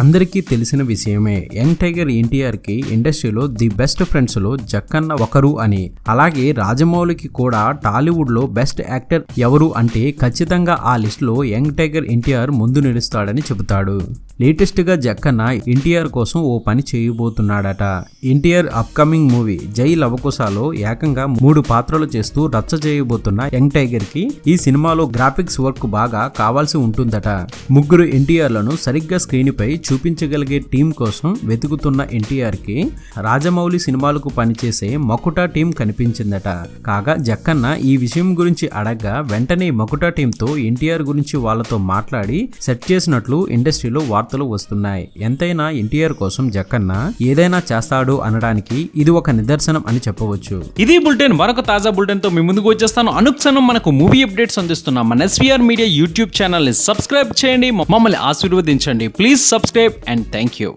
అందరికీ తెలిసిన విషయమే యంగ్ టైగర్ ఎన్టీఆర్ కి ఇండస్ట్రీలో ది బెస్ట్ ఫ్రెండ్స్ లో జక్కన్న ఒకరు అని. అలాగే రాజమౌళికి కూడా టాలీవుడ్ లో బెస్ట్ యాక్టర్ ఎవరు అంటే ఖచ్చితంగా ఆ లిస్ట్ లో యంగ్ టైగర్ ఎన్టీఆర్ ముందు నిలుస్తాడని చెబుతాడు. లేటెస్ట్ గా జక్కన్న ఎన్టీఆర్ కోసం ఓ పని చేయబోతున్నాడట. ఎన్టీఆర్ అప్కమింగ్ మూవీ జై లవకుశలో ఏకంగా 3 పాత్రలు చేస్తూ రచ్చ చేయబోతున్న యంగ్ టైగర్ కి ఈ సినిమాలో గ్రాఫిక్స్ వర్క్ బాగా కావాల్సి ఉంటుందట. 3 ఎన్టీఆర్లను సరిగ్గా స్క్రీన్ పై చూపించగలిగే టీం కోసం వెతుకుతున్న ఎన్టీఆర్ కి రాజమౌళి సినిమాలకు పనిచేసే మకుటా టీం కనిపించిందట. కాగా జక్కన్న ఈ విషయం గురించి అడగ్గా వెంటనే మకుటా టీంతో ఎన్టీఆర్ గురించి వాళ్ళతో మాట్లాడి సెట్ చేసినట్లు ఇండస్ట్రీలో వార్తలు వస్తున్నాయి. ఎంతైనా ఎన్టీఆర్ కోసం జక్కన్న ఏదైనా చేస్తాడు అనడానికి ఇది ఒక నిదర్శనం అని చెప్పవచ్చు. ఇది బులెటిన్. మరొక తాజా బులెటిన్ తో మీ ముందుకు వచ్చేస్తాను. అనుక్షణం మనకు మూవీ అప్డేట్స్ అందిస్తున్నాం మన ఎస్వీఆర్ మీడియా యూట్యూబ్ ఛానల్ ని సబ్స్క్రైబ్ చేయండి, మమ్మల్ని ఆశీర్వదించండి. Please subscribe and thank you.